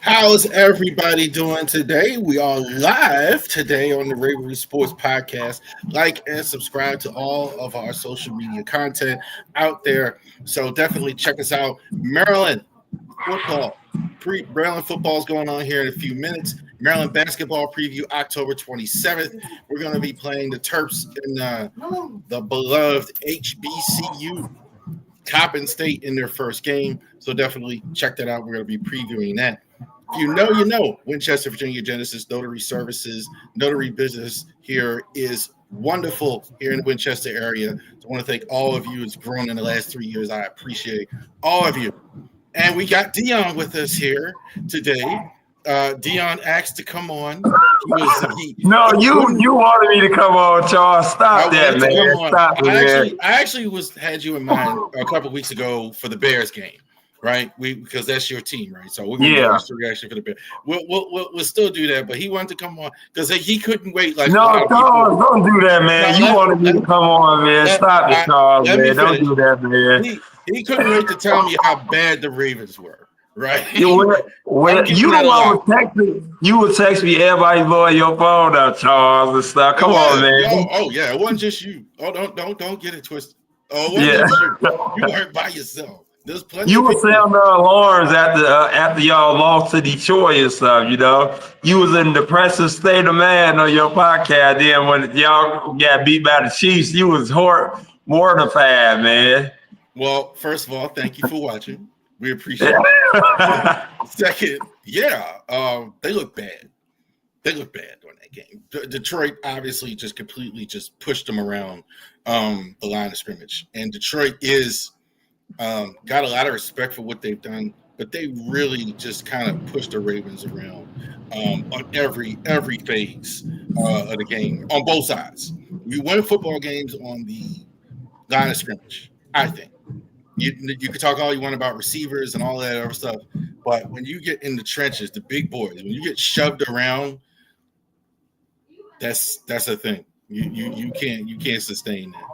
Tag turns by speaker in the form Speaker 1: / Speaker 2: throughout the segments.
Speaker 1: How's everybody doing today? We are live today on the Ravori Sports podcast. Like and subscribe to all of our social media content out there. So definitely check us out. Maryland football. Maryland football is going on here in a few minutes. Maryland basketball preview October 27th. We're going to be playing the Terps in the beloved HBCU Coppin State in their first game. So definitely check that out. We're going to be previewing that. If you know, you know. Winchester, Virginia Genesis Notary Services, notary business here is wonderful here in the Winchester area. So I want to thank all of you. It's grown in the last 3 years. I appreciate all of you. And we got Dion with us here today. Dion asked to come on.
Speaker 2: No, you wanted me to come on, Charles. Stop that, man. Stop it, man.
Speaker 1: I actually had you in mind a couple of weeks ago for the Bears game, right? Because that's your team, right? So we're gonna do a reaction for the Bears. We'll still do that, but he wanted to come on because he couldn't wait. Like
Speaker 2: no, Charles, don't do that, man. You wanted me to come on, man. Stop it, Charles, man. Don't do that, man.
Speaker 1: He couldn't wait to tell me how bad the Ravens were. Right.
Speaker 2: You the one was texting. You would text me everybody blowing your phone up, Charles, and stuff. Come on, man.
Speaker 1: Yeah, it wasn't just you. Oh, don't get it twisted. Oh, it wasn't just you. You weren't by yourself. There's plenty.
Speaker 2: You were sounding alarms after y'all lost to Detroit and stuff. You know, you was in depressive state of mind on your podcast. Then when y'all got beat by the Chiefs, you was mortified, man.
Speaker 1: Well, first of all, thank you for watching. We appreciate it. Second, they look bad. They look bad on that game. Detroit obviously just completely pushed them around the line of scrimmage. And Detroit is got a lot of respect for what they've done, but they really just kind of pushed the Ravens around on every phase of the game on both sides. You win football games on the line of scrimmage, I think. You can talk all you want about receivers and all that other stuff, but when you get in the trenches, the big boys, when you get shoved around, that's a thing. You can't sustain that.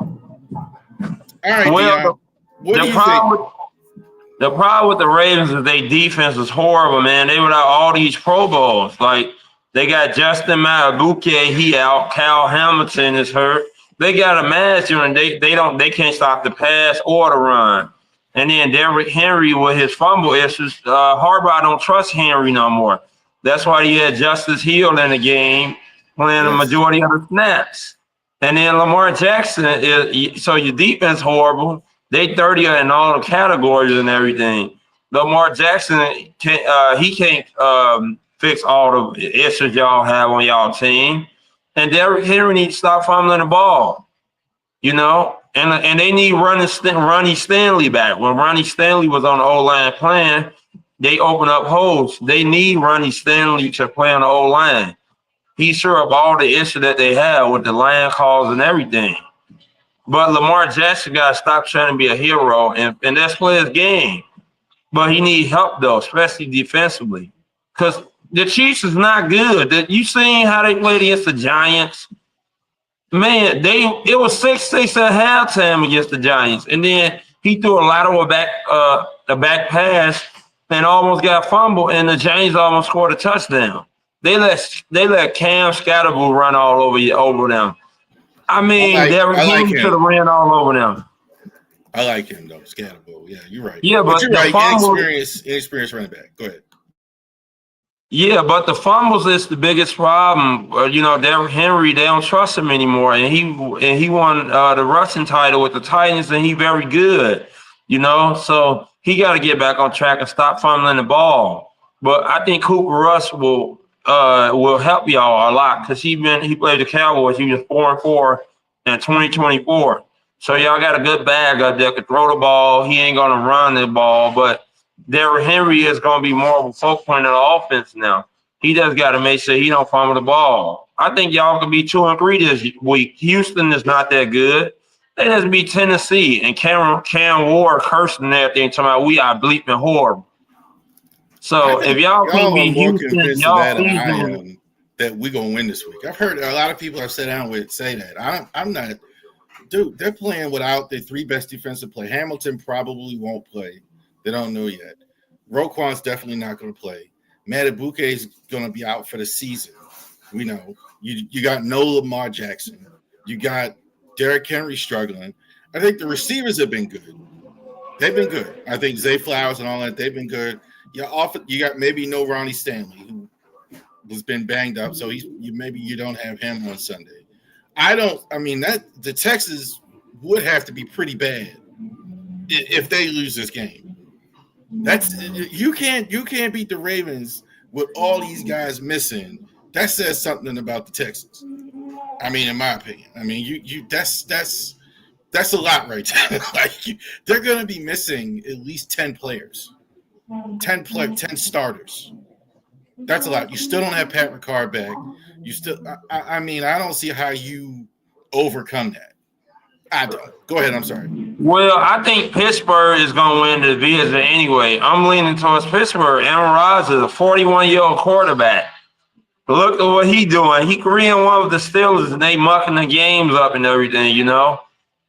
Speaker 1: All right,
Speaker 2: well,
Speaker 1: what do you think?
Speaker 2: The problem with the Ravens is their defense is horrible, man. They without all these Pro Bowls. Like they got Justin Madubuike, he out. Cal Hamilton is hurt. They got a manager and they can't stop the pass or the run. And then Derrick Henry with his fumble issues, Harbaugh don't trust Henry no more. That's why he had Justice Hill in the game playing the majority of the snaps. And then Lamar Jackson so your defense horrible. They 30th in all the categories and everything. Lamar Jackson can't fix all the issues y'all have on y'all team. And Derrick Henry needs to stop fumbling the ball. You know? And they need Ronnie Stanley back. When Ronnie Stanley was on the O-line playing, they opened up holes. They need Ronnie Stanley to play on the O-line. He's sure of all the issues that they have with the line calls and everything. But Lamar Jackson got to stop trying to be a hero and let's play his game. But he needs help, though, especially defensively. Because the Chiefs is not good. You seen how they played against the Giants? Man, it was 6-6 at halftime against the Giants, and then he threw a lateral back pass and almost got fumbled, and the Giants almost scored a touchdown. They let Cam Scatterbull run all over them. I mean, Derrick Henry should have ran all over them.
Speaker 1: I like him though, Scatterbull. Yeah, you're right.
Speaker 2: Yeah, but
Speaker 1: you're right. Inexperienced running back. Go ahead.
Speaker 2: Yeah, but the fumbles is the biggest problem. Derrick Henry, they don't trust him anymore, and he won the rushing title with the Titans, and he very good. So he got to get back on track and stop fumbling the ball. But I think Cooper Rush will help y'all a lot because he played the Cowboys. He was 4-4 in 2024. So y'all got a good bag up there. Could throw the ball. He ain't gonna run the ball, but Derrick Henry is going to be more of a focal point of the offense now. He just got to make sure he don't fumble the ball. I think y'all can be 2-3 this week. Houston is not that good. They just beat Tennessee and Cam Ward cursing everything, talking about we are bleeping horrible. So if y'all can beat Houston, y'all
Speaker 1: that we're gonna win this week. I've heard a lot of people I've sat down with say that. I'm not. Dude, they're playing without their three best defensive play. Hamilton probably won't play. They don't know yet. Roquan's definitely not going to play. Matabuke is going to be out for the season. We know you got no Lamar Jackson. You got Derrick Henry struggling. I think the receivers have been good. They've been good. I think Zay Flowers and all that, they've been good. You got maybe no Ronnie Stanley, who has been banged up, so maybe you don't have him on Sunday. I mean that the Texans would have to be pretty bad if they lose this game. You can't beat the Ravens with all these guys missing. That says something about the Texans. I mean, in my opinion. I mean, that's a lot right there. They're going to be missing at least 10 players, 10 starters. That's a lot. You still don't have Pat Ricard back. You still, I mean, I don't see how you overcome that. I don't. Go ahead. I'm sorry.
Speaker 2: Well, I think Pittsburgh is going to win the division anyway. I'm leaning towards Pittsburgh. Aaron Rodgers is a 41-year-old quarterback. Look at what he's doing. He Korean one with the Steelers, and they mucking the games up and everything, you know.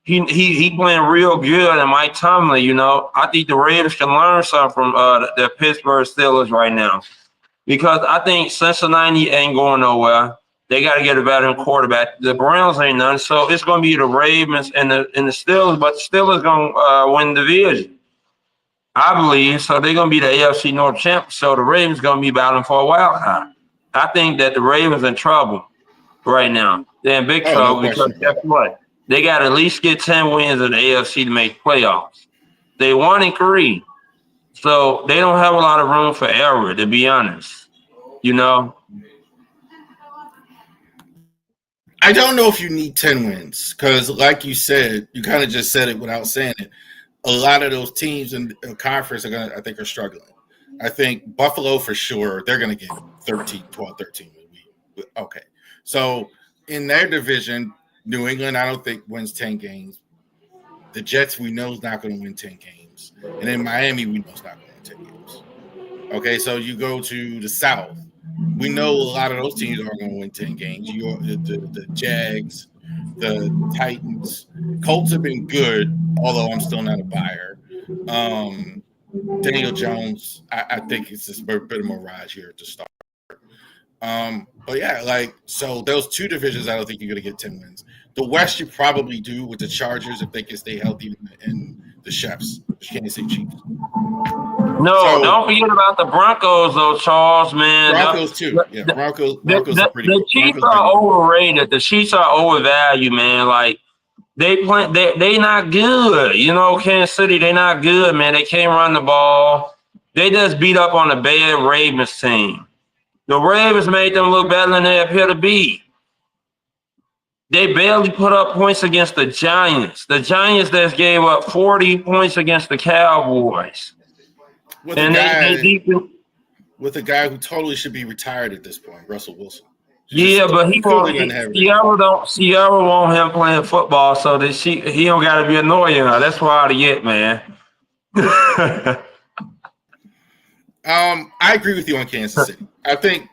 Speaker 2: He playing real good, and Mike Tomlin, you know. I think the Raiders can learn something from the Pittsburgh Steelers right now, because I think Cincinnati ain't going nowhere. They got to get a veteran quarterback. The Browns ain't none, so it's going to be the Ravens and the Steelers, but the Steelers going to win the division, I believe. So they're going to be the AFC North champ. So the Ravens going to be battling for a wild card. I think that the Ravens in trouble right now. They're in big trouble because guess what? They got to at least get 10 wins in the AFC to make playoffs. They 1-3, so they don't have a lot of room for error, to be honest. You know.
Speaker 1: I don't know if you need 10 wins because, like you said, you kind of just said it without saying it. A lot of those teams in the conference I think are struggling. I think Buffalo for sure, they're going to get 12, 13. Okay. So in their division, New England, I don't think wins 10 games. The Jets, we know, is not going to win 10 games. And in Miami, we know it's not going to win 10 games. Okay, so you go to the South. We know a lot of those teams aren't going to win 10 games. The Jags, the Titans. Colts have been good, although I'm still not a buyer. Daniel Jones, I think it's just a bit of a mirage here to start. But yeah, so those two divisions, I don't think you're going to get 10 wins. The West, you probably do with the Chargers if they can stay healthy, and the Chefs, the Kansas City Chiefs.
Speaker 2: No, don't forget about the Broncos, though, Charles, man.
Speaker 1: Broncos, too. Yeah, Broncos are pretty
Speaker 2: good. The Chiefs are overrated. The Chiefs are overvalued, man. Like, they not good. You know, Kansas City, they not good, man. They can't run the ball. They just beat up on a bad Ravens team. The Ravens made them look better than they appear to be. They barely put up points against the Giants. The Giants just gave up 40 points against the Cowboys.
Speaker 1: With a guy who totally should be retired at this point, Russell Wilson.
Speaker 2: But Sierra want him playing football, so that he don't got to be annoying her. That's why to get, man.
Speaker 1: I agree with you on Kansas City. I think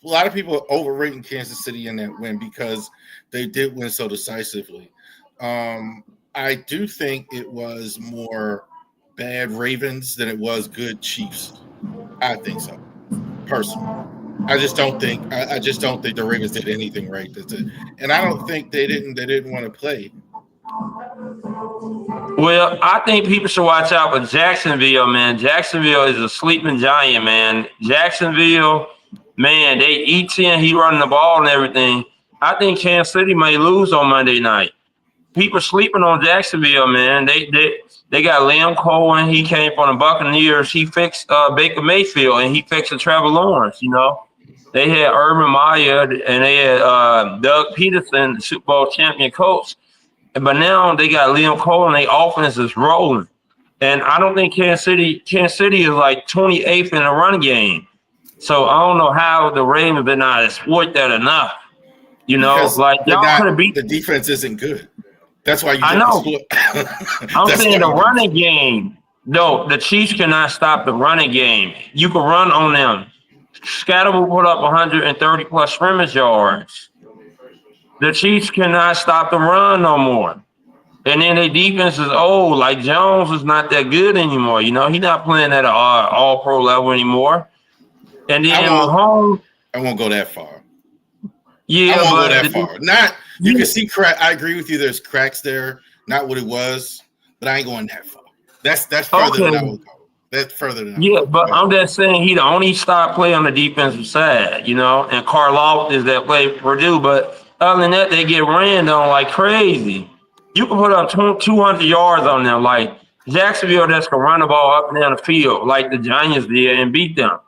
Speaker 1: a lot of people are overrating Kansas City in that win because they did win so decisively. I do think it was more bad Ravens than it was good Chiefs. I think so, personally. I just don't think the Ravens did anything right. And I don't think they didn't want to play.
Speaker 2: Well, I think people should watch out for Jacksonville, man. Jacksonville is a sleeping giant, man. Jacksonville, man, they Etienne, he running the ball and everything. I think Kansas City may lose on Monday night. People sleeping on Jacksonville, man. They got Liam Cohen. He came from the Buccaneers. He fixed Baker Mayfield, and he fixed Trevor Lawrence, you know. They had Urban Meyer, and they had Doug Peterson, the Super Bowl champion coach. But now they got Liam Cole, and their offense is rolling. And I don't think Kansas City is like 28th in the run game. So I don't know how the Ravens did not exploit that enough. You know,
Speaker 1: because
Speaker 2: like y'all could have beat
Speaker 1: the defense isn't good. That's why
Speaker 2: I know. I'm saying the running game. No, the Chiefs cannot stop the running game. You can run on them. Scatter will put up 130 plus scrimmage yards. The Chiefs cannot stop the run no more. And then their defense is old. Like Jones is not that good anymore. You know, he's not playing at an all-pro level anymore. And
Speaker 1: I
Speaker 2: then
Speaker 1: won't.
Speaker 2: Mahomes,
Speaker 1: I won't go that far. I
Speaker 2: yeah,
Speaker 1: won't go
Speaker 2: but
Speaker 1: that far. Not you
Speaker 2: yeah,
Speaker 1: can see crack. I agree with you. There's cracks there. Not what it was, but I ain't going that far. That's further than I
Speaker 2: okay.
Speaker 1: would go. That's further than I would
Speaker 2: Yeah,
Speaker 1: go.
Speaker 2: but
Speaker 1: Go ahead.
Speaker 2: I'm just saying he the only star player on the defensive side, and Karloff is that play for Purdue. But other than that, they get ran on like crazy. You can put up 200 yards on them, like Jacksonville that's gonna run the ball up and down the field like the Giants did and beat them.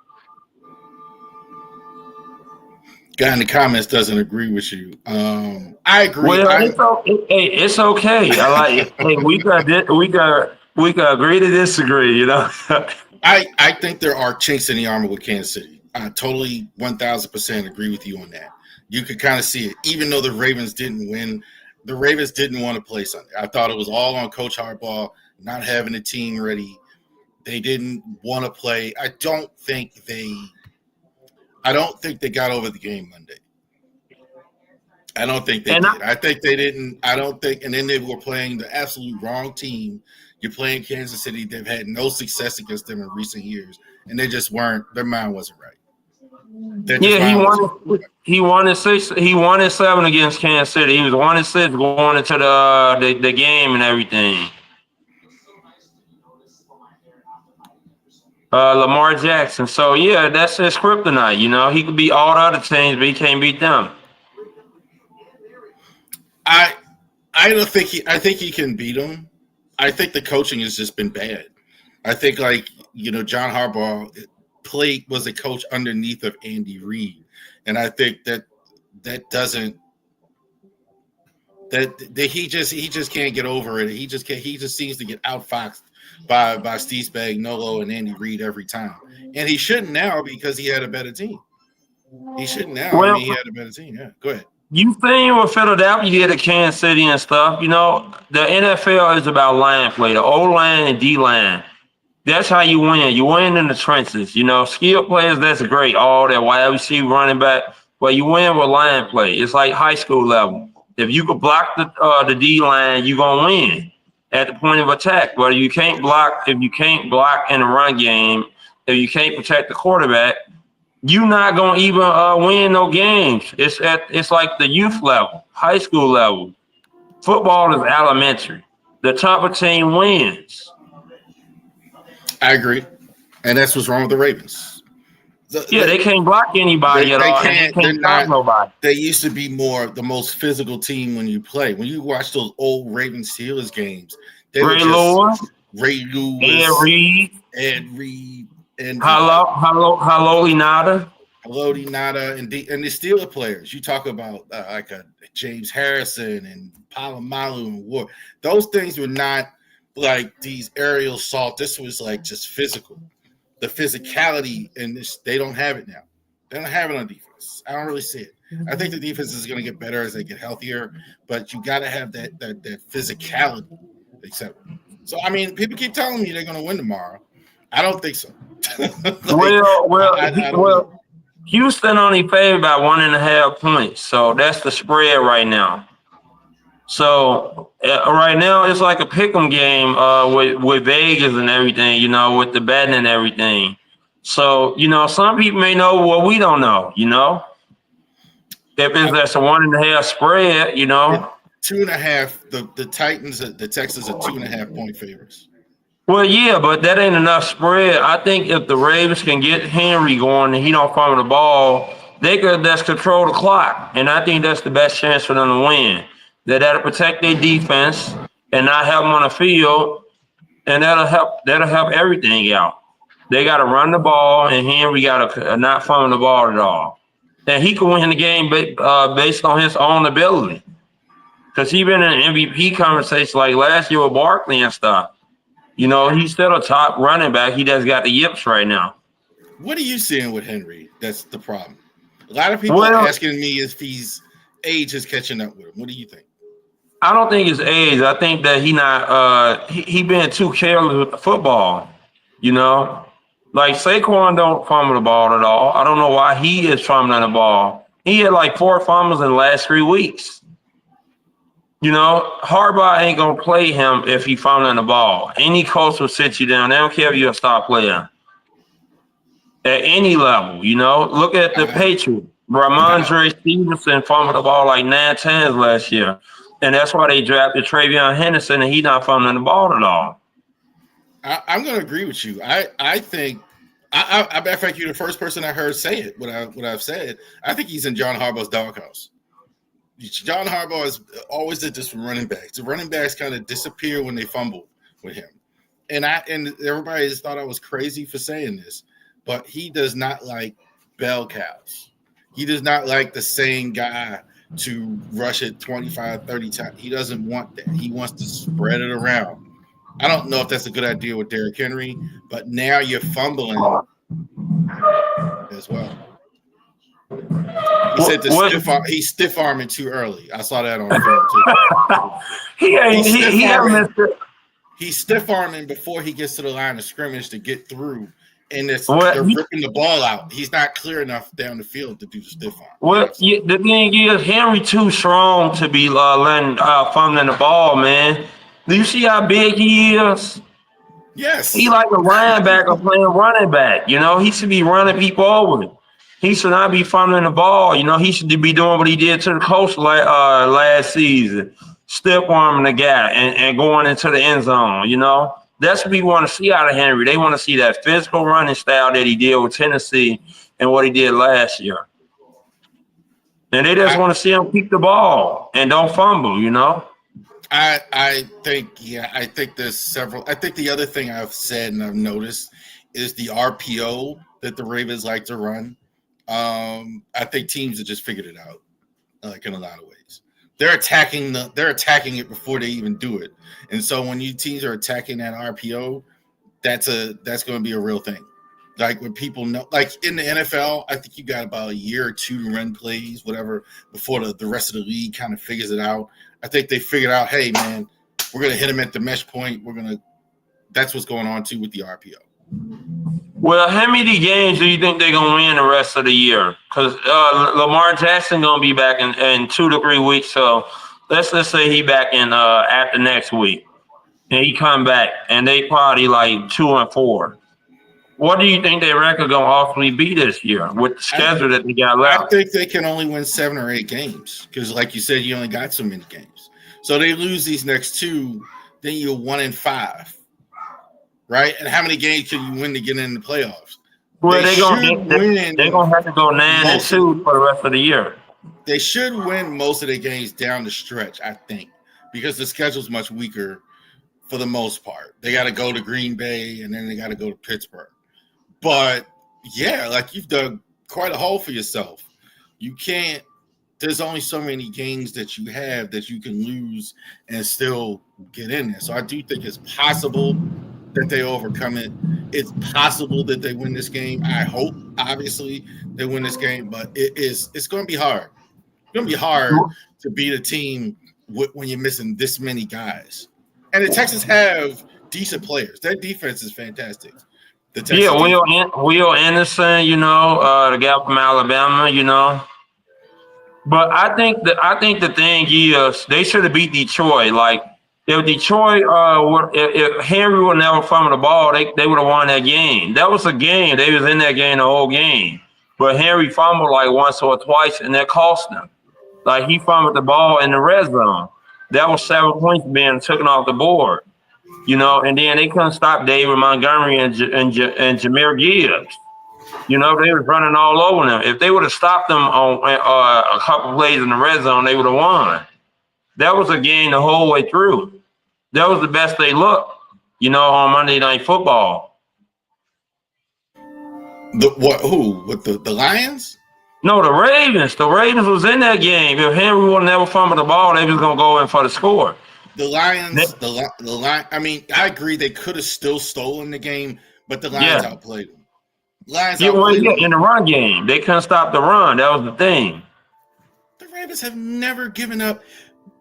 Speaker 1: Guy in the comments doesn't agree with you. I agree.
Speaker 2: Well,
Speaker 1: I'm.
Speaker 2: hey, it's okay. I like it. Hey, we got agree to disagree.
Speaker 1: I think there are chinks in the armor with Kansas City. I totally 1,000% agree with you on that. You could kind of see it, even though the Ravens didn't win. The Ravens didn't want to play Sunday. I thought it was all on Coach Harbaugh not having a team ready. They didn't want to play. I don't think they got over the game Monday. I don't think they
Speaker 2: and
Speaker 1: did. I think they didn't. I don't think. And then they were playing the absolute wrong team. You're playing Kansas City. They've had no success against them in recent years, and they just weren't. Their mind wasn't right. Their just
Speaker 2: Yeah, he
Speaker 1: mind wasn't.
Speaker 2: won. He won at six. He won at seven against Kansas City. He was 1-6 going into the game and everything. Lamar Jackson. So yeah, that's his kryptonite. He could beat all the other teams, but he can't beat them.
Speaker 1: I I don't think he. I think he can beat them. I think the coaching has just been bad. I think John Harbaugh played was a coach underneath of Andy Reid, and I think that doesn't that he just can't get over it. He just seems to get outfoxed by Steve Spagnuolo and Andy Reid every time, and he shouldn't now because he had a better team. He shouldn't now. I mean, he
Speaker 2: Well,
Speaker 1: had a better team. Yeah, go ahead.
Speaker 2: you think with Philadelphia did at Kansas City and stuff. The NFL is about line play, the O line and D line. That's how you win. You win in the trenches. Skill players, that's great. All that wide receiver, running back, but you win with line play. It's like high school level. If you could block the D line, you're gonna win at the point of attack. But if you can't block in the run game, if you can't protect the quarterback, you're not gonna even win no games. It's like the youth level, high school level. Football is elementary. The top of team wins.
Speaker 1: I agree, and that's what's wrong with the Ravens.
Speaker 2: Yeah, they can't block anybody at
Speaker 1: They
Speaker 2: all, and they
Speaker 1: can't. They're
Speaker 2: can't stop
Speaker 1: not.
Speaker 2: nobody.
Speaker 1: They used to be more the most physical team when you play. When you watch those old Ravens Steelers games, they were
Speaker 2: Ray
Speaker 1: just
Speaker 2: Lewis,
Speaker 1: Ray
Speaker 2: Ed
Speaker 1: Lewis,
Speaker 2: Reed,
Speaker 1: Ed Reed, and
Speaker 2: hello, Inada.
Speaker 1: Lodi Nada, and the Steeler players. You talk about like a James Harrison and Palomalu and Ward. Those things were not like these aerial assault. This was like just physical. The physicality in this, they don't have it now. They don't have it on defense. I don't really see it. I think the defense is going to get better as they get healthier, but you got to have that physicality, etc. So I mean, people keep telling me they're going to win tomorrow. I don't think so. Like,
Speaker 2: Well, well,
Speaker 1: I don't know.
Speaker 2: well. Houston only favored by 1.5 points, so that's the spread right now. So right now it's like a pick'em game with Vegas and everything, with the betting and everything. So some people may know what we don't know. If it's that's a 1.5 spread,
Speaker 1: It, 2.5. The Titans, the Texans are 2.5 point favorites.
Speaker 2: Well, yeah, but that ain't enough spread. I think if the Ravens can get Henry going and he don't fumble the ball, they could just control the clock. And I think that's the best chance for them to win. That'll protect their defense and not have them on the field, and that'll help everything out. They got to run the ball, and Henry got to not fumble the ball at all. And he can win the game based on his own ability. Because he been in an MVP conversation like last year with Barkley and stuff. He's still a top running back. He just got the yips right now.
Speaker 1: What are you seeing with Henry? That's the problem. A lot of people are
Speaker 2: Well,
Speaker 1: asking me if he's age is catching up with him. What do you think?
Speaker 2: I don't think it's age. I think that he been too careless with the football. You know, like Saquon don't fumble the ball at all. I don't know why he is fumbling the ball. He had like 4 fumbles in the last 3 weeks. Harbaugh ain't gonna play him if he fumbling the ball. Any coach will sit you down. They don't care if you're a star player. at any level. You know, look at the
Speaker 1: I,
Speaker 2: Patriots.
Speaker 1: I,
Speaker 2: Ramondre Stevenson fumbled the ball like 9 times last year, and that's why they drafted Travion Henderson, and he not fumbling the ball at all.
Speaker 1: I'm going to agree with you. I think I matter of fact, you're the first person I heard say it. What I've said, I think he's in John Harbaugh's doghouse. John Harbaugh has always did this with running backs. The running backs kind of disappear when they fumble with him, and everybody just thought I was crazy for saying this, but he does not like bell cows. He does not like the same guy to rush it 25, 30 times. He doesn't want that. He wants to spread it around. I don't know if that's a good idea with Derrick Henry, but now you're fumbling as well. He said he's stiff arming too early. I saw that on film too.
Speaker 2: he ain't. He haven't missed it.
Speaker 1: He's stiff arming before he gets to the line of scrimmage to get through, and they're
Speaker 2: Well,
Speaker 1: ripping the ball out. He's not clear enough down the field to do the stiff arm.
Speaker 2: well, the thing is, Henry too strong to be letting fumbling the ball, man. Do you see how big he is?
Speaker 1: Yes.
Speaker 2: He like a linebacker playing running back. You know, he should be running people over. He should not be fumbling the ball. You know, he should be doing what he did to the coach last season, stiff arming the guy and going into the end zone. You know, that's what we want to see out of Henry. They want to see that physical running style that he did with Tennessee and what he did last year. And they just want to see him keep the ball and don't fumble. You know.
Speaker 1: I think there's several. I think the other thing I've said and I've noticed is the RPO that the Ravens like to run. I think teams have just figured it out, like in a lot of ways. They're attacking it before they even do it, and so when you teams are attacking that RPO, that's going to be a real thing. Like when people know, like in the NFL, I think you got about a year or two to run plays, whatever, before the rest of the league kind of figures it out. I think they figured out, hey man, we're gonna hit them at the mesh point. That's what's going on too with the RPO.
Speaker 2: Well, how many games do you think they're gonna win the rest of the year? Because Lamar Jackson gonna be back in 2 to 3 weeks. So let's say he back in after next week, and he come back, and they probably like 2-4. What do you think their record gonna ultimately be this year with the schedule that they got left?
Speaker 1: I think they can only win 7 or 8 games because, like you said, you only got so many games. So they lose these next 2, then you're 1-5. Right, and how many games can you win to get in the playoffs?
Speaker 2: Well, they're gonna have to go 9-2 for the rest of the year.
Speaker 1: They should win most of their games down the stretch, I think, because the schedule's much weaker for the most part. They got to go to Green Bay and then they got to go to Pittsburgh. But yeah, like you've dug quite a hole for yourself. You can't. There's only so many games that you have that you can lose and still get in there. So I do think it's possible that they overcome it. It's possible that they win this game. I hope, obviously, they win this game, but it's going to be hard. It's going to be hard to beat a team when you're missing this many guys. And the Texans have decent players. Their defense is fantastic.
Speaker 2: Will Anderson, you know, the guy from Alabama, you know. But I think the thing is they should have beat Detroit. Like if Detroit, if Henry would never fumble the ball, they would have won that game. That was a game. They was in that game the whole game. But Henry fumbled like once or twice, and that cost them. Like he fumbled the ball in the red zone. That was 7 points being taken off the board. You know, and then they couldn't stop David Montgomery and Jahmyr Gibbs. You know, they was running all over them. If they would have stopped them on a couple plays in the red zone, they would have won. That was a game the whole way through. That was the best they looked, you know, on Monday Night Football.
Speaker 1: With the Lions?
Speaker 2: No, the Ravens. The Ravens was in that game. If Henry would never fumble the ball, they was gonna go in for the score.
Speaker 1: The Lions, the Lions. I mean, I agree they could have still stolen the game, but the Lions outplayed them.
Speaker 2: In the run game, they couldn't stop the run. That was the thing.
Speaker 1: The Ravens have never given up.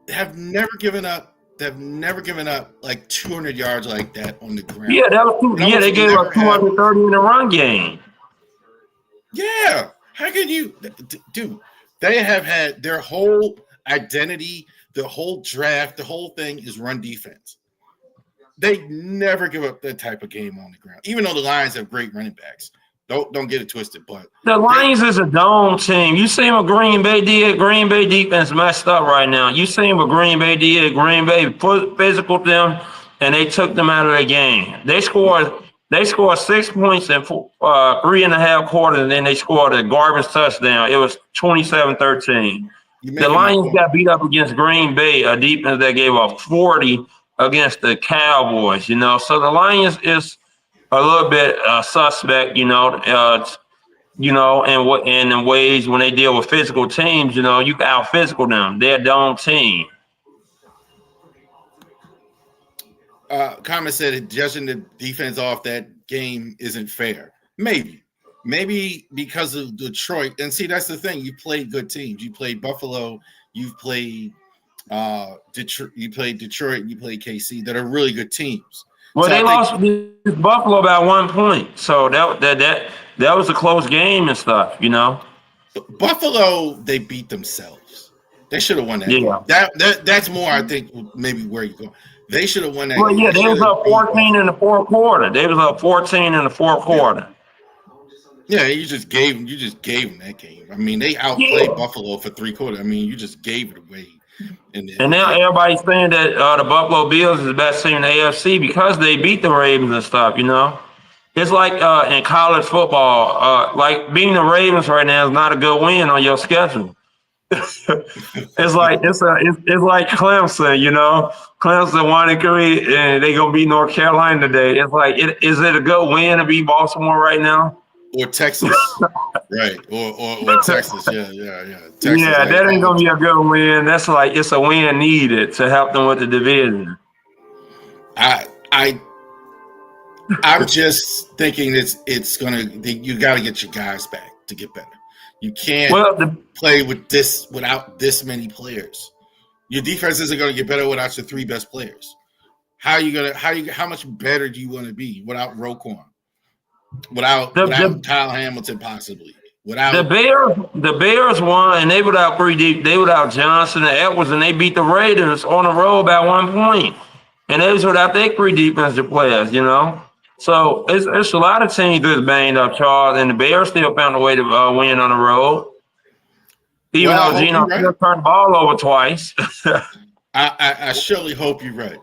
Speaker 1: They've never given up like 200 yards like that on the ground.
Speaker 2: Yeah, that was they gave up 230 in the run game.
Speaker 1: Yeah, how can you, dude? They have had their whole identity, the whole draft, the whole thing is run defense. They never give up that type of game on the ground, even though the Lions have great running backs. Don't get it twisted. But
Speaker 2: The Lions is a dome team. You see what Green Bay did? Green Bay defense messed up right now. You see what Green Bay did? Green Bay put physical them, and they took them out of the game. They scored. They scored 6 points in 3.5 quarters, and then they scored a garbage touchdown. It was 27-13. The Lions got beat up against Green Bay, a defense that gave up 40 against the Cowboys. So the Lions is a little bit suspect. And in ways when they deal with physical teams, you can out physical them. They're a dome team.
Speaker 1: Comment said that judging the defense off that game isn't fair. Maybe because of Detroit. And see, that's the thing. You played good teams. You played Buffalo. You've played Detroit. You played Detroit. You played KC. That are really good teams.
Speaker 2: Well, so they lost Buffalo by 1 point. So that was a close game and stuff.
Speaker 1: Buffalo, they beat themselves. They should have won that game. That's more, I think, maybe where you go. They should have won that game.
Speaker 2: Yeah, they was up 14 in the fourth quarter. They was up 14 in the fourth quarter.
Speaker 1: Yeah, you just gave them that game. I mean, they outplayed Buffalo for 3 quarters. I mean, you just gave it away. And
Speaker 2: now everybody's saying that the Buffalo Bills is the best team in the AFC because they beat the Ravens and stuff. It's like in college football, like beating the Ravens right now is not a good win on your schedule. it's like Clemson. Clemson 1-3, and they gonna beat North Carolina today. It's like, is it a good win to beat Baltimore right now?
Speaker 1: Or Texas, right? Or Texas, yeah. Texas,
Speaker 2: that ain't gonna be a good win. That's like it's a win needed to help them with the division.
Speaker 1: I'm just thinking it's gonna. You got to get your guys back to get better. You can't play without this many players. Your defense isn't going to get better without your 3 best players. How much better do you want to be without Roquan? Without Kyle Hamilton, possibly. Without
Speaker 2: the Bears won, and they without they without Johnson and Edwards, and they beat the Raiders on the road by 1 point. And they was without their 3 defensive players, So it's a lot of teams that's banged up, Charles, and the Bears still found a way to win on the road. Even though Geno still turned the ball over twice.
Speaker 1: I surely hope you're right.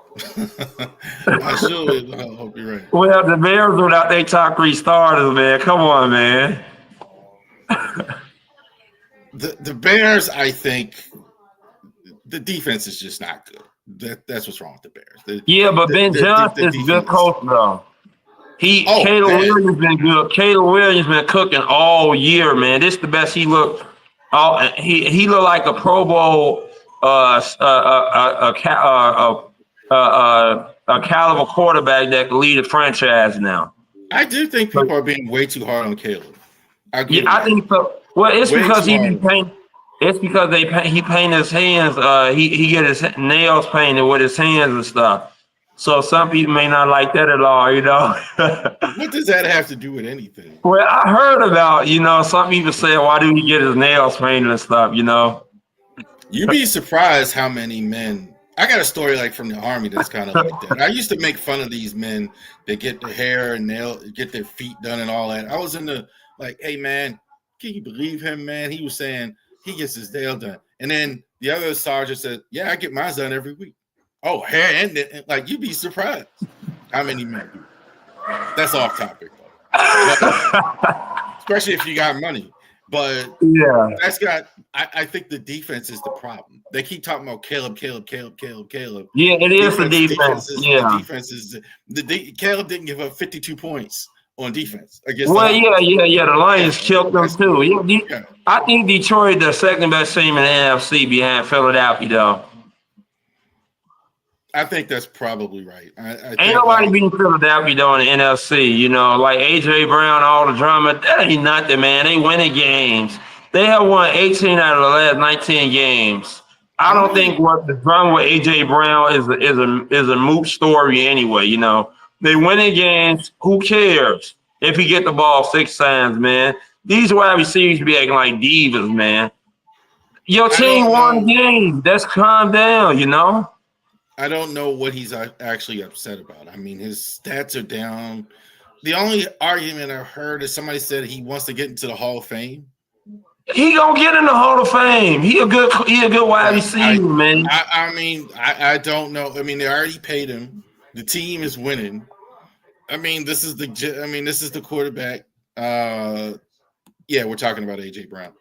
Speaker 1: I surely hope you're right.
Speaker 2: Well, the Bears without their top 3 starters, man. Come on, man.
Speaker 1: The Bears, I think, the defense is just not good. That's what's wrong with the Bears.
Speaker 2: But Ben Johnson is a good coach, though. Caleb Williams been good. Caleb Williams been cooking all year, man. This is the best he looked. He looked like a Pro Bowl a caliber quarterback that can lead a franchise now.
Speaker 1: I do think people are being way too hard on Caleb.
Speaker 2: I think so. Well, it's way because he paint. It's because he paint his hands. He get his nails painted with his hands and stuff. So some people may not like that at all,
Speaker 1: What does that have to do with anything?
Speaker 2: Well, I heard about, some people say, why do he get his nails painted and stuff,
Speaker 1: You'd be surprised how many men. I got a story like from the Army that's kind of like that. I used to make fun of these men that get their hair and get their feet done and all that. I was in the hey man, can you believe him, man? He was saying he gets his nail done. And then the other sergeant said, yeah, I get mine done every week. Oh, hair and you'd be surprised how many men do. That's off topic, though. Especially if you got money. But I think the defense is the problem. They keep talking about Caleb.
Speaker 2: Yeah, it is the defense.
Speaker 1: The defense is Caleb didn't give up 52 points on defense against.
Speaker 2: The Lions killed them too. I think Detroit the second best team in the NFC behind Philadelphia, though.
Speaker 1: I think that's probably right.
Speaker 2: Ain't nobody beating Philadelphia though in the NFC. Like AJ Brown, all the drama. That ain't nothing, man. They winning games. They have won 18 out of the last 19 games. I don't think what the drama with AJ Brown is a moot story anyway. They winning games. Who cares if he get the ball 6 times, man? These wide receivers be acting like divas, man. Your team won games. Let's calm down.
Speaker 1: I don't know what he's actually upset about. I mean, his stats are down. the only argument I've heard is somebody said he wants to get into the Hall of Fame.
Speaker 2: He gonna get in the Hall of Fame. He a good wide receiver, man.
Speaker 1: I don't know. I mean, they already paid him. The team is winning. I mean, this is the quarterback. Yeah, we're talking about AJ Brown.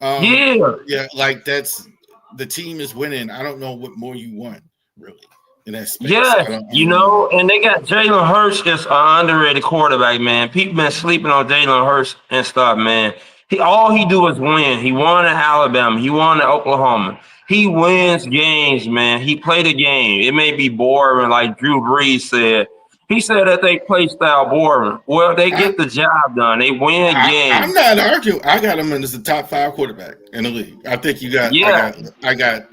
Speaker 1: Yeah, like that's the team is winning. I don't know what more you want, really, in that space.
Speaker 2: Yes, you know, and they got Jalen Hurts is an underrated quarterback, man. People been sleeping on Jalen Hurts and stuff, man. All he do is win. He won at Alabama. He won at Oklahoma. He wins games, man. He played a game. It may be boring, like Drew Brees said. He said that they play style boring. Well, they get the job done. They win games.
Speaker 1: I'm not arguing. I got him as the top 5 quarterback in the league. I think you got.
Speaker 2: Yeah.
Speaker 1: I got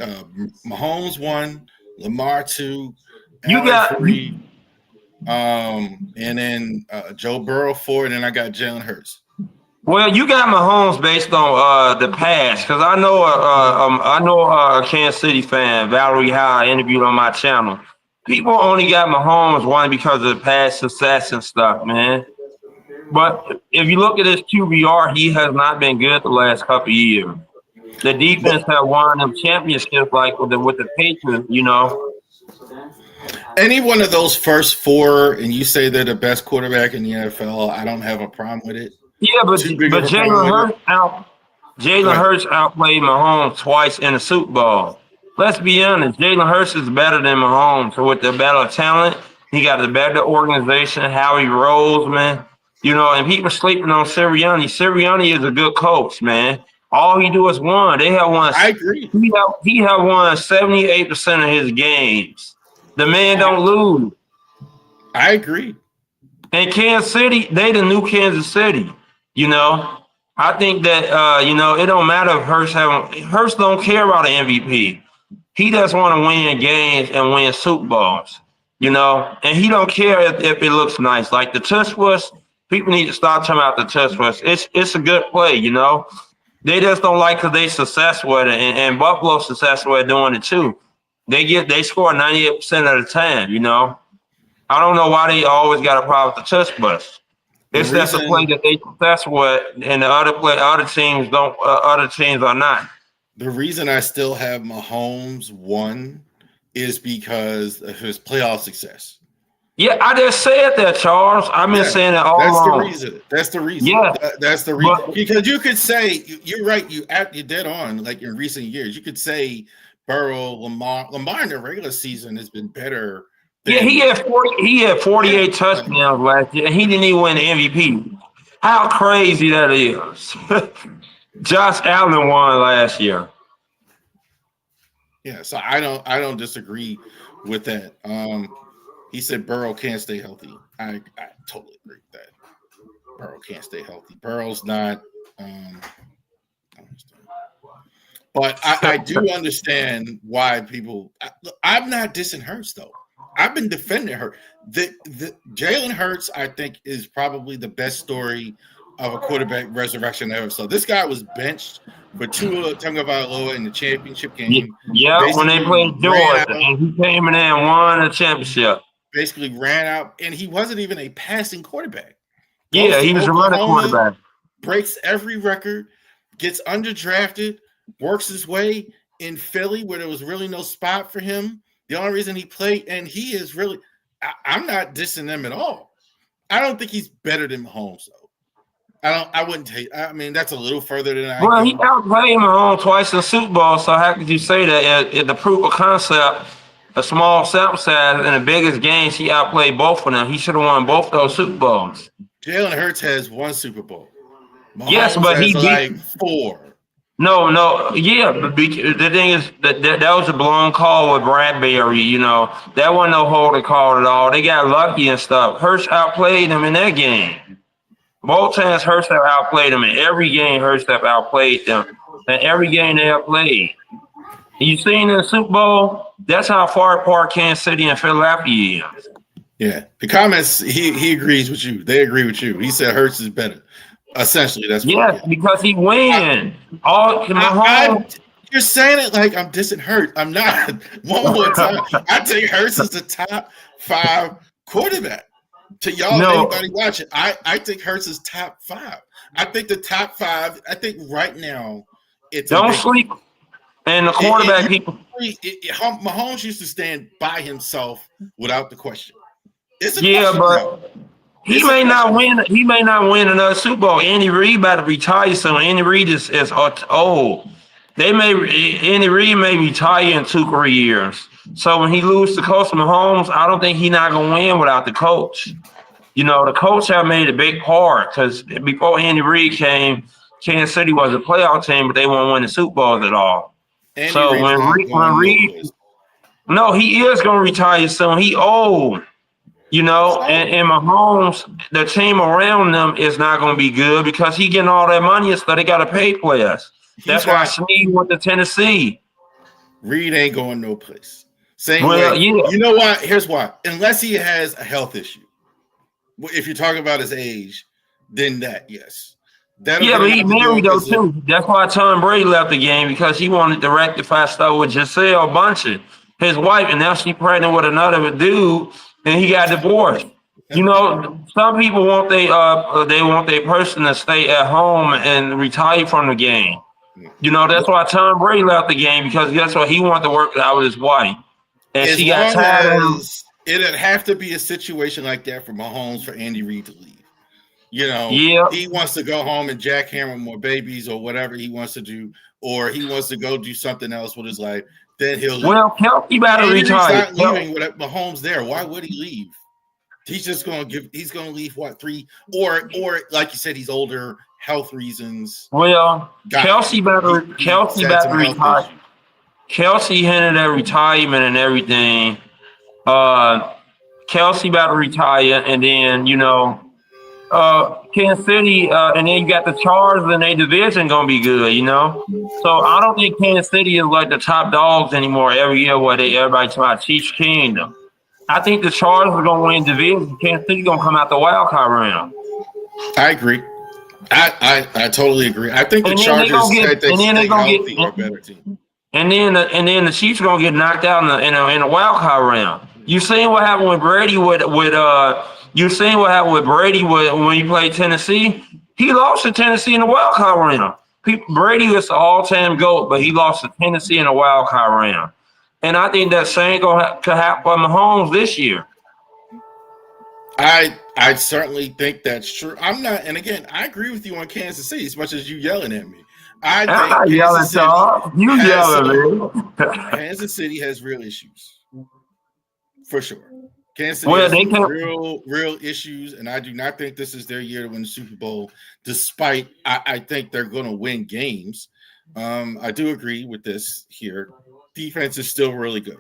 Speaker 1: Mahomes 1, Lamar 2,
Speaker 2: You got
Speaker 1: 3, and then Joe Burrow 4, and then I got Jalen Hurts.
Speaker 2: Well, you got Mahomes based on the past, because I know a Kansas City fan, Valerie Howe, interviewed on my channel. People only got Mahomes one because of the past success and stuff, man. But if you look at his QBR, he has not been good the last couple of years. The defense have won them championships like with the Patriots, you know.
Speaker 1: Any one of those first 4, and you say they're the best quarterback in the NFL, I don't have a problem with it.
Speaker 2: Yeah, but Jalen Hurts outplayed Mahomes twice in the Super Bowl. Let's be honest, Jalen Hurts is better than Mahomes. So with the better talent, he got the better organization, how he rolls, man. You know, and people sleeping on Sirianni. Sirianni is a good coach, man. All he do is win. They have won.
Speaker 1: I agree.
Speaker 2: He have won 78% of his games. The man don't lose.
Speaker 1: I agree.
Speaker 2: And Kansas City, they the new Kansas City. You know, I think that you know, it don't matter if Hurts don't care about an MVP. He just want to win games and win Super Bowls. You know, and he don't care if it looks nice. Like the touch push, people need to start talking about the touch push. It's a good play. You know, they just don't like because they successful at it, and Buffalo successful at doing it too. They score 98% of the time. You know. I don't know why they always got a problem with the touch push. It's just a play that they successful at, and the other teams don't. Other teams are not.
Speaker 1: The reason I still have Mahomes 1 is because of his playoff success.
Speaker 2: Yeah, I just said that, Charles. I've been saying that all along.
Speaker 1: That's the reason.
Speaker 2: Yeah,
Speaker 1: that's the reason. Because you could say you're right. You're dead on. Like in recent years, you could say Burrow, Lamar in the regular season has been better.
Speaker 2: Yeah, he had 48 touchdowns last year, and he didn't even win the MVP. How crazy that is! Josh Allen won last year.
Speaker 1: Yeah, so I don't disagree with that. He said Burrow can't stay healthy. I totally agree with that. Burrow can't stay healthy. Burrow's not. But I do understand why people. I'm not dissing Hurts though. I've been defending her. The Jalen Hurts, I think, is probably the best story of a quarterback resurrection ever. So this guy was benched for Tua Tagovailoa in the championship game.
Speaker 2: Yeah, when they played Georgia, and he came in there and won the championship.
Speaker 1: Basically ran out, and he wasn't even a passing quarterback.
Speaker 2: Yeah, he was a running quarterback.
Speaker 1: Breaks every record, gets underdrafted, works his way in Philly where there was really no spot for him. The only reason he played, and he is really, I'm not dissing them at all. I don't think he's better than Mahomes, though. I wouldn't take, I mean, that's a little further than I.
Speaker 2: Well, he outplayed Mahomes twice in the Super Bowl, so how could you say that? In the proof of concept, a small sample size, in the biggest games, he outplayed both of them. He should have won both those Super Bowls.
Speaker 1: Jalen Hurts has 1 Super Bowl.
Speaker 2: Mahomes yes, but he
Speaker 1: like 4.
Speaker 2: No, yeah, but the thing is that was a blown call with Bradbury, you know. That wasn't no holding call at all. They got lucky and stuff. Hurts outplayed them in that game. Both times Hurts have outplayed them. In every game, Hurts have outplayed them. And every game they have played. And you seen in the Super Bowl, that's how far apart Kansas City and Philadelphia is.
Speaker 1: Yeah, the comments, he agrees with you. They agree with you. He said Hurts is better. Essentially, that's what
Speaker 2: because he wins.
Speaker 1: You're saying it like I'm dissing Hurts. I'm not. One more time, I take Hurts as the top 5 quarterback. To y'all and
Speaker 2: No,
Speaker 1: anybody watching, I think Hurts is top five. I think the top five. I think right now it's a
Speaker 2: don't
Speaker 1: big.
Speaker 2: sleep. And the
Speaker 1: It,
Speaker 2: quarterback
Speaker 1: it,
Speaker 2: people.
Speaker 1: Mahomes used to stand by himself without the question. It's a
Speaker 2: Yeah,
Speaker 1: question now.
Speaker 2: but he
Speaker 1: It's a
Speaker 2: may not
Speaker 1: question now.
Speaker 2: win. He may not win another Super Bowl. Andy Reid about to retire soon. Andy Reid is old. Andy Reid may retire in 2 3 years. So when he loses to Coach Mahomes, I don't think he's not gonna win without the coach. You know, the coach have made a big part because before Andy Reid came, Kansas City was a playoff team, but they won't win the Super Bowls at all.
Speaker 1: Andy
Speaker 2: So
Speaker 1: Reid's not
Speaker 2: When
Speaker 1: going
Speaker 2: Reid,
Speaker 1: nowhere.
Speaker 2: no, he is gonna retire soon. He old. You know,
Speaker 1: So
Speaker 2: and Mahomes, the team around them is not going to be good because he getting all that money and stuff. They got to pay players.
Speaker 1: he's
Speaker 2: That's why
Speaker 1: not.
Speaker 2: Snead went to Tennessee.
Speaker 1: Reid ain't going no place. Same
Speaker 2: Well,
Speaker 1: way.
Speaker 2: yeah,
Speaker 1: You know what? Here's why. Unless he has a health issue. If you're talking about his age, then that yes, that'll
Speaker 2: yeah, but
Speaker 1: gonna
Speaker 2: he
Speaker 1: have to do
Speaker 2: married
Speaker 1: with
Speaker 2: though
Speaker 1: his liver.
Speaker 2: too. That's why Tom Brady left the game because he wanted to rectify stuff with Giselle Bundchen, his wife, and now she pregnant with another dude, and he got divorced. You know, some people want they want their person to stay at home and retire from the game. You know, that's why Tom Brady left the game because guess what? He wanted to work out with his wife, and
Speaker 1: As
Speaker 2: she got
Speaker 1: long
Speaker 2: tired of him.
Speaker 1: as it'd have to be a situation like that for Mahomes for Andy Reid to leave. You know,
Speaker 2: Yeah.
Speaker 1: he wants to go home and jackhammer more babies or whatever he wants to do, or he wants to go do something else with his life, then he'll leave.
Speaker 2: Well, Kelsey about to
Speaker 1: Andy Reid's
Speaker 2: retire.
Speaker 1: not leaving with Mahomes there. Why would he leave? He's just gonna he's gonna leave what, 3 or like you said, he's older, health reasons.
Speaker 2: Well,
Speaker 1: He's
Speaker 2: Kelsey
Speaker 1: had
Speaker 2: about
Speaker 1: some
Speaker 2: to
Speaker 1: health
Speaker 2: retire.
Speaker 1: issues.
Speaker 2: Kelsey hinted at retirement and everything. Uh, Kelsey about to retire, and then Kansas City, and then you got the Chargers and their division gonna be good. You know, so I don't think Kansas City is like the top dogs anymore every year where everybody talking about Chiefs Kingdom. I think the Chargers are gonna win division. Kansas City gonna come out the wild card round.
Speaker 1: I agree. I totally agree. I think the
Speaker 2: And then they
Speaker 1: Chargers,
Speaker 2: gonna get,
Speaker 1: had they
Speaker 2: and then they
Speaker 1: stay
Speaker 2: gonna
Speaker 1: healthy, are a
Speaker 2: get,
Speaker 1: better team.
Speaker 2: and then the Chiefs are gonna get knocked out in a wild card round. You seen what happened with Brady you seen what happened with Brady when he played Tennessee? He lost to Tennessee in the wild card round. Brady was the all-time GOAT, but he lost to Tennessee in the wild card round. And I think that same could happen for Mahomes this year.
Speaker 1: I certainly think that's true. I'm not, and again, I agree with you on Kansas City as much as you yelling at me. I
Speaker 2: I'm
Speaker 1: think
Speaker 2: not yelling, Charles. You yelling, man.
Speaker 1: Kansas City has real issues for sure. Kansas City
Speaker 2: Well,
Speaker 1: has
Speaker 2: they
Speaker 1: some
Speaker 2: can.
Speaker 1: real issues, and I do not think this is their year to win the Super Bowl. Despite, I think they're going to win games. I do agree with this here. Defense is still really good.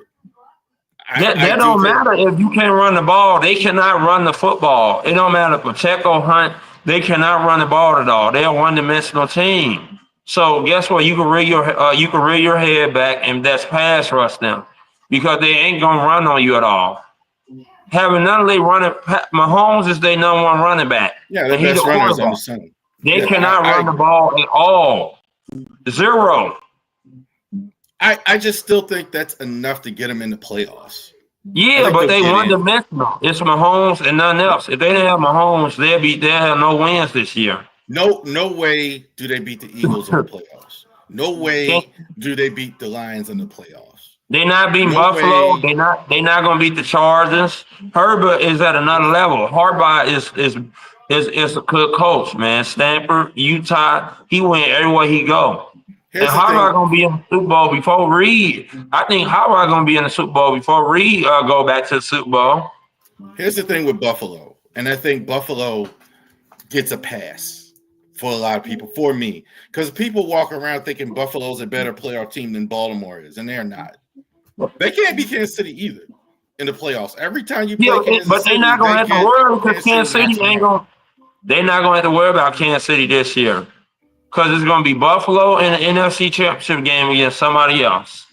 Speaker 1: I
Speaker 2: That
Speaker 1: do
Speaker 2: don't
Speaker 1: think
Speaker 2: matter if you can't run the ball. They cannot run the football. It don't matter Pacheco, Hunt. They cannot run the ball at all. They're a one-dimensional team. So guess what? You can reel your head back and that's pass rush them because they ain't gonna run on you at all. Having none of they running, Mahomes is their number one running back,
Speaker 1: yeah, the
Speaker 2: and he's a
Speaker 1: best runners on the
Speaker 2: quarterback.
Speaker 1: sun.
Speaker 2: They
Speaker 1: Yeah,
Speaker 2: cannot
Speaker 1: I
Speaker 2: run the
Speaker 1: agree.
Speaker 2: ball at all. Zero.
Speaker 1: I just still think that's enough to get them in the playoffs. I
Speaker 2: Yeah,
Speaker 1: think
Speaker 2: but
Speaker 1: they'll
Speaker 2: they
Speaker 1: get
Speaker 2: one
Speaker 1: in.
Speaker 2: dimensional. It's Mahomes and nothing else. If they didn't have Mahomes, they'll have no wins this year.
Speaker 1: No way do they beat the Eagles in the playoffs. No
Speaker 2: Can't-
Speaker 1: way do they beat the Lions in the playoffs.
Speaker 2: They're not beating
Speaker 1: No
Speaker 2: Buffalo.
Speaker 1: way.
Speaker 2: They're not gonna beat the Chargers. Herbert is at another level. Harbaugh is a good coach, man. Stanford, Utah, he went everywhere he go. And
Speaker 1: Here's the
Speaker 2: Harbaugh
Speaker 1: thing.
Speaker 2: gonna be in the Super Bowl before Reed. I think Harbaugh gonna be in the Super Bowl before Reed go back to the Super Bowl.
Speaker 1: Here's the thing with Buffalo, and I think Buffalo gets a pass for a lot of people. For me, because people walk around thinking Buffalo's a better playoff team than Baltimore is, and they're not. They can't beat Kansas City either in the playoffs. Every time you play
Speaker 2: Yeah,
Speaker 1: Kansas
Speaker 2: but they're
Speaker 1: City,
Speaker 2: not gonna
Speaker 1: they
Speaker 2: have to
Speaker 1: get
Speaker 2: worry because
Speaker 1: Kansas
Speaker 2: Kansas
Speaker 1: City knocks
Speaker 2: City
Speaker 1: them
Speaker 2: ain't
Speaker 1: out.
Speaker 2: gonna. They're not gonna have to worry about Kansas City this year because it's gonna be Buffalo in the NFC Championship game against somebody else.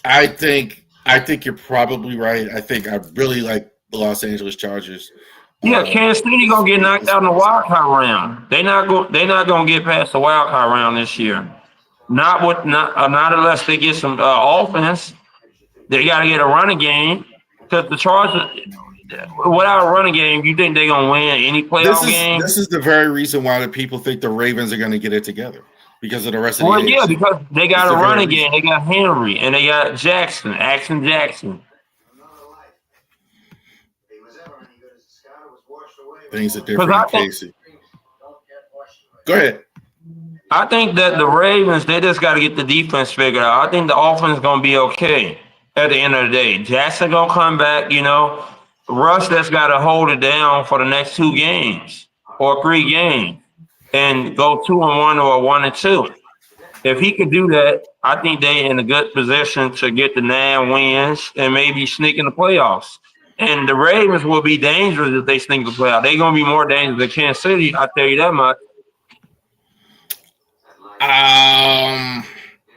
Speaker 1: I think you're probably right. I really like the Los Angeles Chargers.
Speaker 2: Yeah, Kansas City gonna get knocked out in the wild card round. They're not gonna get past the wild card round this year. Not unless they get some offense. They got to get a running game. Because the Chargers, without a running game, you think they're gonna win any playoff game?
Speaker 1: This is the very reason why the people think the Ravens are going to get it together because of the rest of the
Speaker 2: Well, yeah,
Speaker 1: AFC.
Speaker 2: because they
Speaker 1: It's
Speaker 2: got
Speaker 1: the
Speaker 2: a
Speaker 1: very
Speaker 2: running
Speaker 1: reason.
Speaker 2: game. They got Henry and they got Jackson, Jackson.
Speaker 1: Things are
Speaker 2: Because
Speaker 1: different in Casey. Go ahead.
Speaker 2: I think that the Ravens, they just got to get the defense figured out. I think the offense is going to be okay at the end of the day. Jackson going to come back, you know. Russ that's got to hold it down for the next 2 games or 3 games and go 2-1 or 1-2. If he could do that, I think they in a good position to get the 9 wins and maybe sneak in the playoffs. And the Ravens will be dangerous if they sneak the playoffs. They're going to be more dangerous than Kansas City, I tell you that much.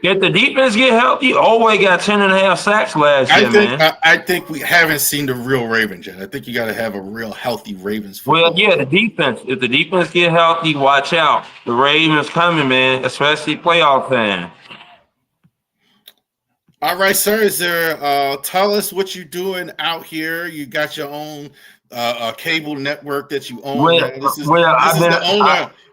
Speaker 2: If the defense get healthy, Olway got 10.5 sacks last year, man.
Speaker 1: I think we haven't seen the real Ravens yet. I think you got to have a real healthy Ravens football.
Speaker 2: Well, yeah, the defense. If the defense get healthy, watch out. The Ravens coming, man, especially playoff fans.
Speaker 1: All right, sir. Is there? Tell us what you're doing out here. You got your own cable network that you own.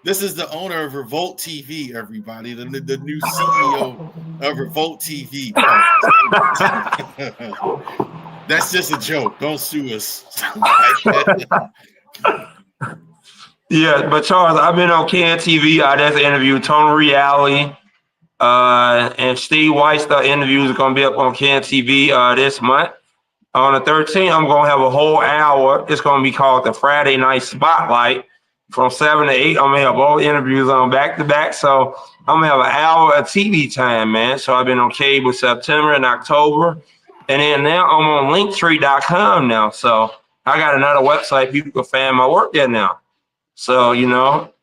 Speaker 1: This is the owner of Revolt TV. Everybody, the new CEO of Revolt TV. That's just a joke. Don't sue us.
Speaker 2: Yeah, but Charles, I've been on Can TV. I just interviewed Tony Reale. And Steve Weiss, the interviews are going to be up on Can TV this month. On the 13th, I'm going to have a whole hour. It's going to be called the Friday Night Spotlight. From 7 to 8, I'm going to have all interviews on back to back. So I'm going to have an hour of TV time, man. So I've been on cable September and October. And then now I'm on linktree.com now. So I got another website. People can find my work there now. So, you know.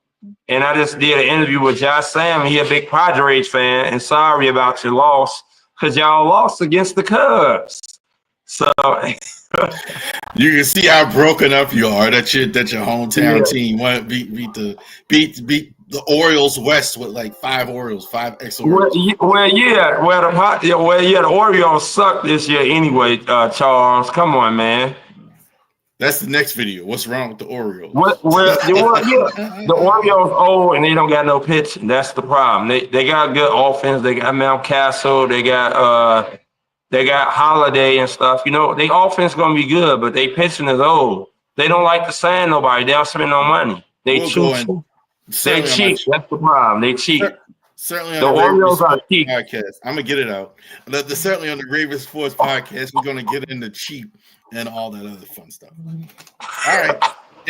Speaker 2: And I just did an interview with Josh Sam. He a big Padres fan, and sorry about your loss because y'all lost against the Cubs. So
Speaker 1: you can see how broken up you are. That your hometown team went beat the Orioles West with like 5 ex-Orioles.
Speaker 2: The Orioles suck this year anyway. Charles, come on, man.
Speaker 1: That's the next video. What's wrong with the Orioles?
Speaker 2: The Orioles old and they don't got no pitching. That's the problem. They got good offense. They got Mountcastle. They got Holiday and stuff. You know, they offense gonna be good, but they pitching is old. They don't like to sign nobody. They don't spend no money. They cheat. They cheat. That's the problem. They cheat.
Speaker 1: Certainly
Speaker 2: the Orioles are cheap.
Speaker 1: Podcast. I'm gonna get it out. Certainly on the Ravori Sports podcast, we're gonna get into cheap and all that other fun stuff. All right.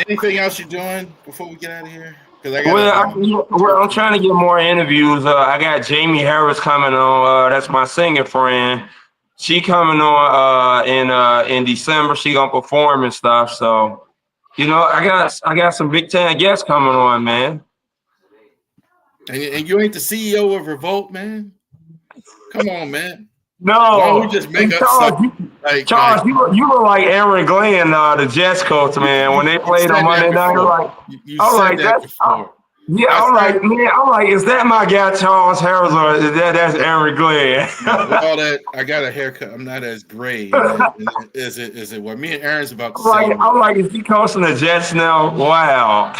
Speaker 1: Anything else you're doing before we get out of here?
Speaker 2: I'm trying to get more interviews. I got Jamie Harris coming on. That's my singing friend. She coming on in December. She gonna perform and stuff. So, you know, I got some big time guests coming on, man.
Speaker 1: And you ain't the CEO of Revolt, man. Come on, man.
Speaker 2: No,
Speaker 1: why don't we just make up stuff?
Speaker 2: Charles, you look like Aaron Glenn, the Jets coach, man. When they played on Monday night, I'm like, is that my guy Charles Harris or is that's Aaron Glenn?
Speaker 1: All that, I got a haircut. I'm not as gray. Is it what me and Aaron's about to say?
Speaker 2: I'm like, is he coaching the Jets now? Wow.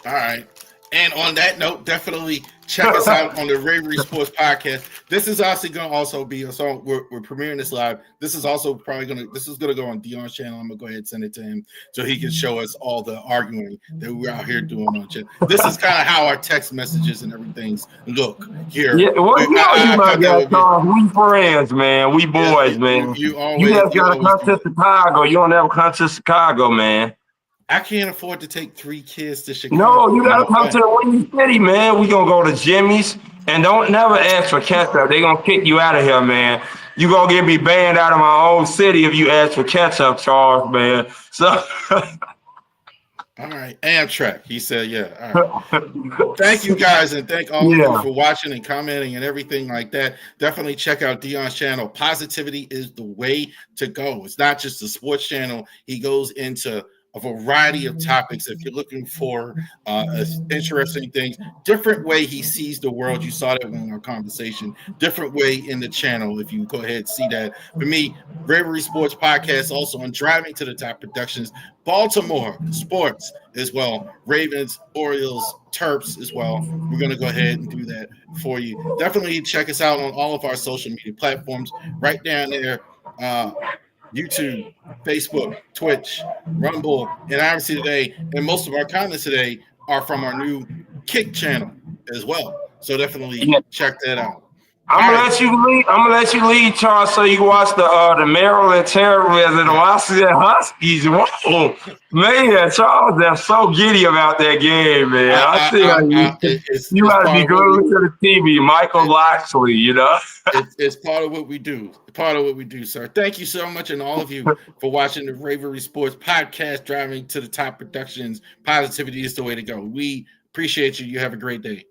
Speaker 1: All right. And on that note, definitely check us out on the Ravori Sports podcast. This is actually going to also be a song. We're premiering this live. This is also probably going to go on Dion's channel. I'm going to go ahead and send it to him so he can show us all the arguing that we're out here doing on chat. This is kind of how our text messages and everything's look here.
Speaker 2: Yeah, we friends, man. We boys, man. You just got to come to Chicago. You don't ever come to Chicago, man.
Speaker 1: I can't afford to take 3 kids to Chicago.
Speaker 2: No, you gotta come to the Windy City, man. We gonna go to Jimmy's and don't never ask for ketchup. They gonna kick you out of here, man. You gonna get me banned out of my own city if you ask for ketchup, Charles, man. So
Speaker 1: all right, Amtrak. He said, yeah. All right. Thank you guys, and thank all of you for watching and commenting and everything like that. Definitely check out Dion's channel. Positivity is the way to go. It's not just a sports channel. He goes into a variety of topics. If you're looking for interesting things, different way he sees the world. You saw that in our conversation. Different way in the channel. If you go ahead and see that. For me, Ravori Sports Podcast, also on Driving to the Top Productions, Baltimore Sports as well, Ravens, Orioles, Terps as well. We're going to go ahead and do that for you. Definitely check us out on all of our social media platforms. Right down there, YouTube, Facebook, Twitch, Rumble, and obviously today, and most of our comments today are from our new Kick channel as well. So definitely check that out.
Speaker 2: I'm gonna let you lead. I'm gonna let you lead, Charles, so you can watch the Maryland Terrorists and the Washington Huskies. Whoa, man, Charles, they're so giddy about that game, man. I see how you gotta be glued to the TV, Michael Loxley. You know,
Speaker 1: it's part of what we do. Part of what we do, sir. Thank you so much, and all of you for watching the Ravori Sports Podcast, Driving to the Top Productions. Positivity is the way to go. We appreciate you. You have a great day.